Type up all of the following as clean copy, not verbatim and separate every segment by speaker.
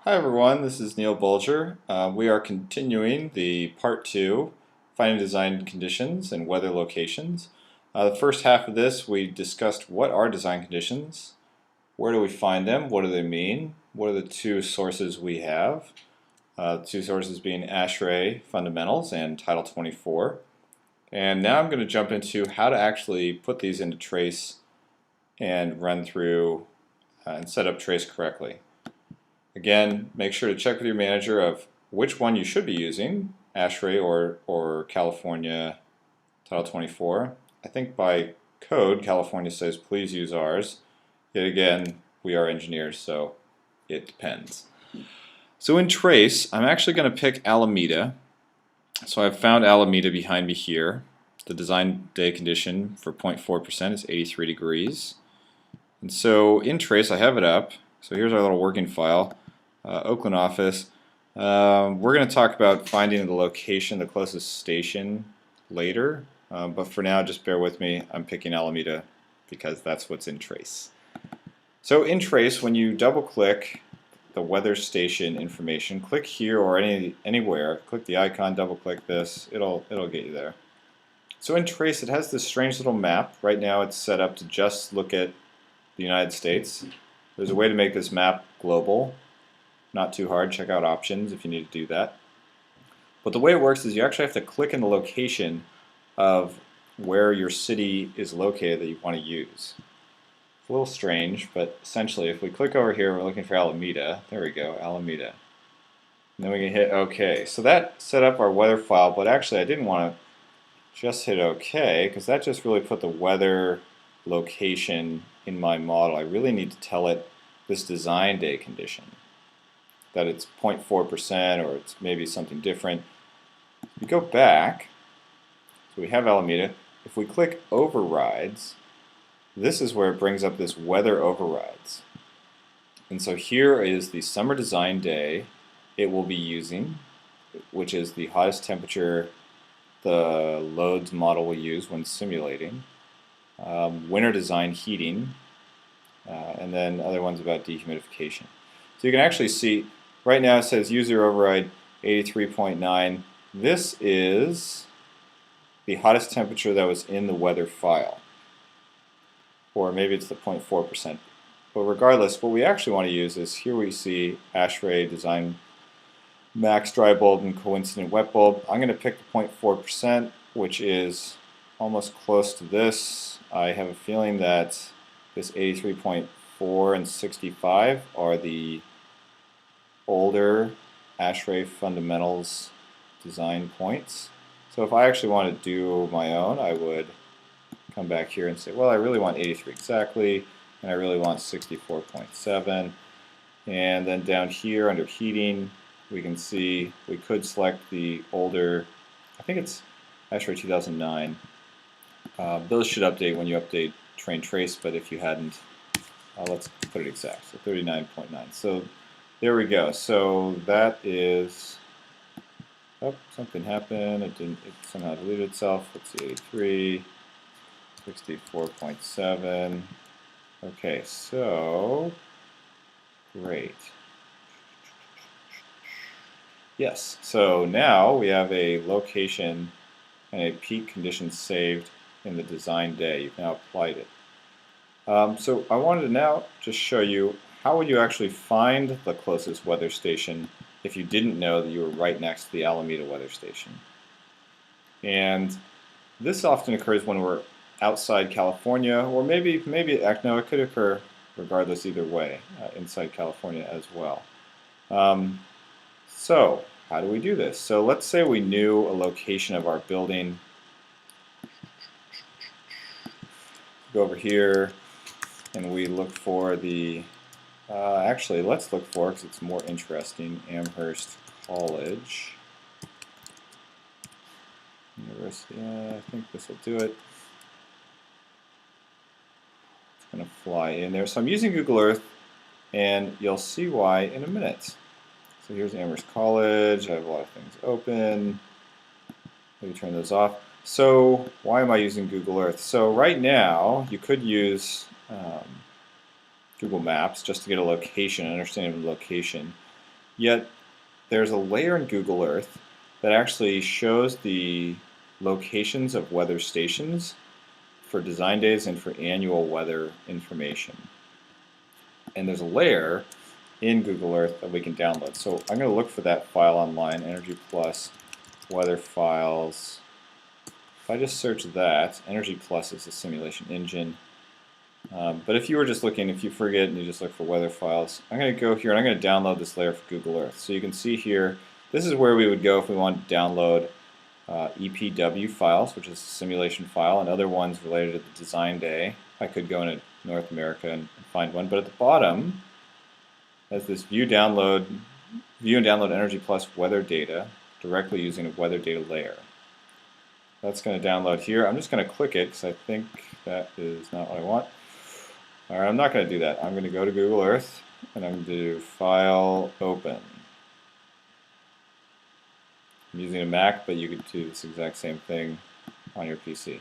Speaker 1: Hi everyone, this is Neil Bulger. We are continuing the part 2, finding design conditions and weather locations. The first half of this we discussed what are design conditions, where do we find them, what do they mean, what are the two sources we have, the two sources being ASHRAE Fundamentals and Title 24. And now I'm going to jump into how to actually put these into Trace and run through and set up Trace correctly. Again, make sure to check with your manager of which one you should be using, ASHRAE or California Title 24. I think by code, California says please use ours. Yet again, we are engineers, so it depends. So in Trace, I'm actually going to pick Alameda. So I've found Alameda behind me here. The design day condition for 0.4% is 83 degrees. And so in Trace, I have it up. So here's our little working file. Oakland office. We're going to talk about finding the location, the closest station later, but for now just bear with me. I'm picking Alameda because that's what's in Trace. So in Trace, when you double click the weather station information, click here or anywhere, click the icon, double click this, it'll get you there. So in Trace it has this strange little map. Right now it's set up to just look at the United States. There's a way to make this map global. Not too hard. Check out options if you need to do that. But the way it works is you actually have to click in the location of where your city is located that you want to use. It's a little strange, but essentially if we click over here, we're looking for Alameda. There we go, Alameda. And then we can hit OK. So that set up our weather file, but actually I didn't want to just hit OK because that just really put the weather location in my model. I really need to tell it this design day condition, that it's 0.4% or it's maybe something different. We go back, so we have Alameda. If we click overrides, this is where it brings up this weather overrides. And so here is the summer design day it will be using, which is the hottest temperature the loads model will use when simulating. Winter design heating, and then other ones about dehumidification. So you can actually see right now it says user override 83.9. This is the hottest temperature that was in the weather file. Or maybe it's the 0.4%. But regardless, what we actually want to use is here we see ASHRAE design max dry bulb and coincident wet bulb. I'm going to pick the 0.4%, which is almost close to this. I have a feeling that this 83.4 and 65 are the older ASHRAE Fundamentals design points. So if I actually want to do my own, I would come back here and say, well, I really want 83 exactly, and I really want 64.7. And then down here under heating, we can see we could select the older, I think it's ASHRAE 2009. Those should update when you update Trane Trace, but if you hadn't, let's put it exact, so 39.9. So there we go. So that is, oh, something happened. It somehow deleted itself. Let's see, 83, 64.7. Okay, so great. Yes, so now we have a location and a peak condition saved in the design day. You've now applied it. So I wanted to now just show you how would you actually find the closest weather station if you didn't know that you were right next to the Alameda weather station. And this often occurs when we're outside California, or maybe no, it could occur regardless either way, inside California as well. So how do we do this? So let's say we knew a location of our building. Go over here and we look for the, actually let's look for, because it's more interesting, Amherst College. University, I think this will do it. It's going to fly in there. So I'm using Google Earth, and you'll see why in a minute. So here's Amherst College. I have a lot of things open. Maybe turn those off. So why am I using Google Earth? So right now you could use Google Maps just to get a location, an understanding of the location. Yet there's a layer in Google Earth that actually shows the locations of weather stations for design days and for annual weather information. And there's a layer in Google Earth that we can download. So I'm going to look for that file online, Energy Plus Weather Files. If I just search that, Energy Plus is a simulation engine. But if you were just looking, if you forget and you just look for weather files, I'm going to go here and I'm going to download this layer for Google Earth. So you can see here, this is where we would go if we want to download EPW files, which is a simulation file, and other ones related to the design day. I could go into North America and find one, but at the bottom has this view and download Energy Plus weather data directly using a weather data layer. That's going to download here. I'm just going to click it because I think that is not what I want. Alright, I'm not going to do that. I'm going to go to Google Earth and I'm going to do File, Open. I'm using a Mac, but you could do this exact same thing on your PC.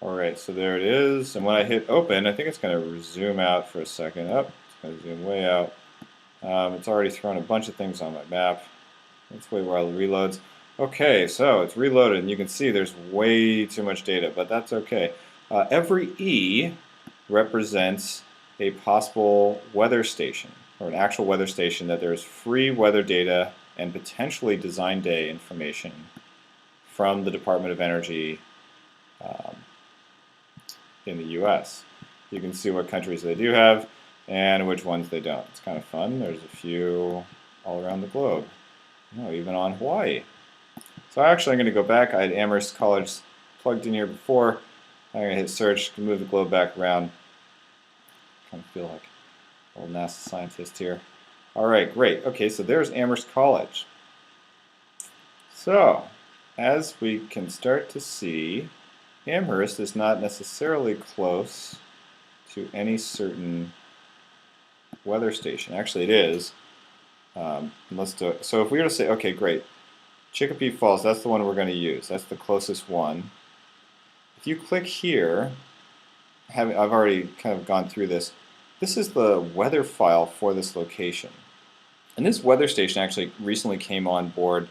Speaker 1: Alright, so there it is. And when I hit Open, I think it's going to zoom out for a second. Oh, it's going to zoom way out. It's already thrown a bunch of things on my map. Let's wait while it reloads. Okay, so it's reloaded, and you can see there's way too much data, but that's okay. Every E represents a possible weather station, or an actual weather station that there's free weather data and potentially design day information from the Department of Energy in the US. You can see what countries they do have and which ones they don't. It's kind of fun. There's a few all around the globe. Oh, even on Hawaii. So actually I'm going to go back. I had Amherst College plugged in here before. I'm going to hit search to move the globe back around. Kind of feel like a little NASA scientist here. Alright, great. Okay, so there's Amherst College. So, as we can start to see, Amherst is not necessarily close to any certain weather station. Actually it is. Let's do it. So if we were to say, okay, great, Chicopee Falls, that's the one we're going to use. That's the closest one. If you click here, I've already kind of gone through this. This is the weather file for this location. And this weather station actually recently came on board,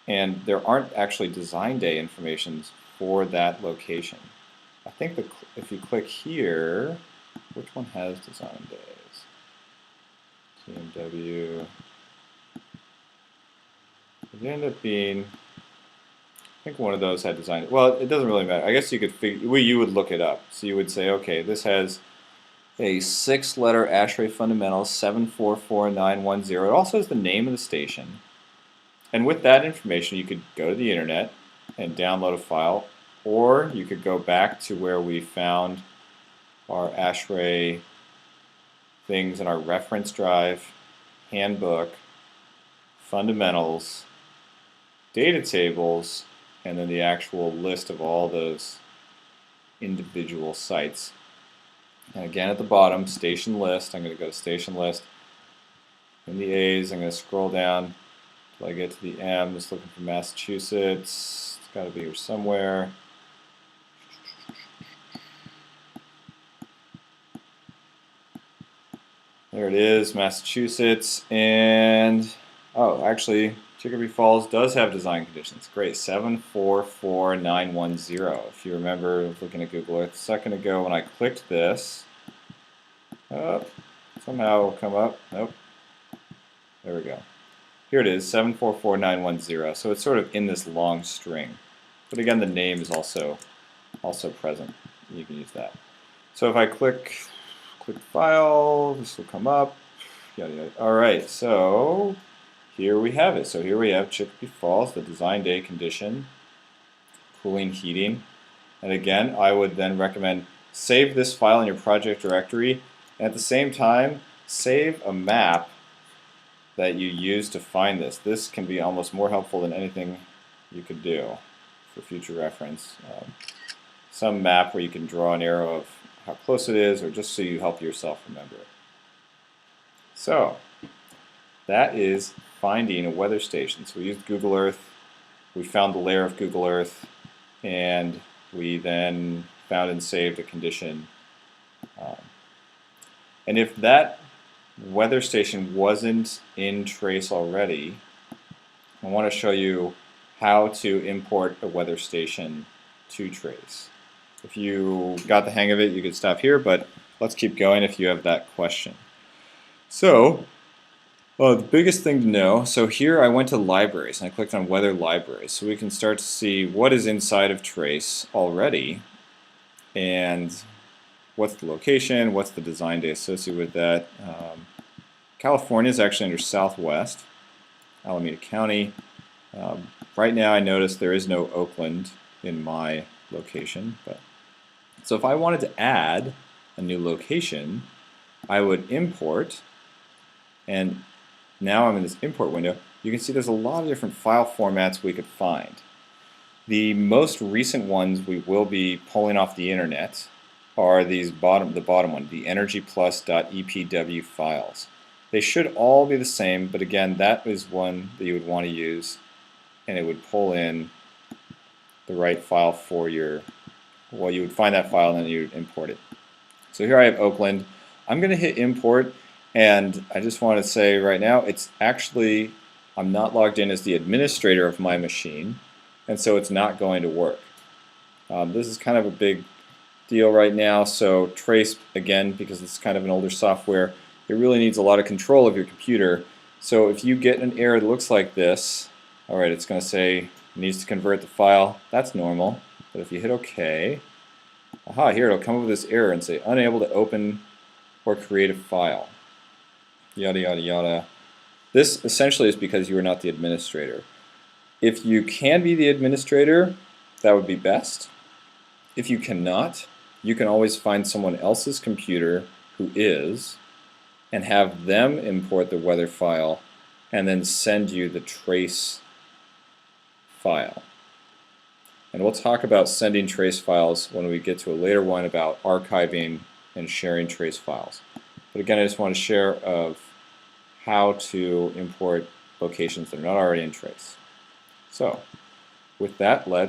Speaker 1: and there aren't actually design day informations for that location. I think if you click here, which one has design days? TMW. It ended up being, I think one of those had design. Well, it doesn't really matter. I guess you could figure, you would look it up. So you would say, okay, this has a 6-letter ASHRAE fundamentals 744910. It also has the name of the station. And with that information, you could go to the internet and download a file, or you could go back to where we found our ASHRAE things in our reference drive, handbook, fundamentals, data tables, and then the actual list of all those individual sites. And again at the bottom, station list. I'm going to go to station list. In the A's, I'm going to scroll down until I get to the M. Just looking for Massachusetts. It's got to be here somewhere. There it is, Massachusetts. And, oh, actually, Chicopee Falls does have design conditions. Great, 744910. If you remember looking at Google Earth a second ago when I clicked this, somehow it'll come up. Nope. There we go. Here it is, 744910. So it's sort of in this long string. But again, the name is also present. You can use that. So if I click File, this will come up. Yada, yada. All right, so here we have it. So here we have Chicopee Falls, the design day condition, cooling, heating. And again, I would then recommend save this file in your project directory, and at the same time, save a map that you use to find this. This can be almost more helpful than anything you could do for future reference. Some map where you can draw an arrow of how close it is, or just so you help yourself remember it. So, that is finding a weather station. So we used Google Earth, we found the layer of Google Earth, and we then found and saved a condition Um, and if that weather station wasn't in Trace already, I want to show you how to import a weather station to Trace. If you got the hang of it, you could stop here, but let's keep going if you have that question. So, the biggest thing to know, so here I went to libraries and I clicked on weather libraries, so we can start to see what is inside of Trace already and what's the location, what's the design day associated with that. California is actually under Southwest, Alameda County. Right now I notice there is no Oakland in my location, but so if I wanted to add a new location, I would import, and now I'm in this import window. You can see there's a lot of different file formats we could find. The most recent ones we will be pulling off the internet are the bottom one, the energyplus.epw files. They should all be the same, but again, that is one that you would want to use, and it would pull in the right file for your, well, you would find that file and then you would import it. So here I have Oakland. I'm going to hit import, and I just want to say right now, it's actually, I'm not logged in as the administrator of my machine, and so it's not going to work. This is kind of a big deal right now, so Trace, again, because it's kind of an older software, it really needs a lot of control of your computer. So if you get an error that looks like this, alright, it's going to say it needs to convert the file. That's normal. But if you hit OK, aha, here it'll come up with this error and say unable to open or create a file. Yada yada yada. This essentially is because you are not the administrator. If you can be the administrator, that would be best. If you cannot, you can always find someone else's computer who is, and have them import the weather file and then send you the Trace file. And we'll talk about sending Trace files when we get to a later one about archiving and sharing Trace files. But again, I just want to share of how to import locations that are not already in Trace. So, with that, let's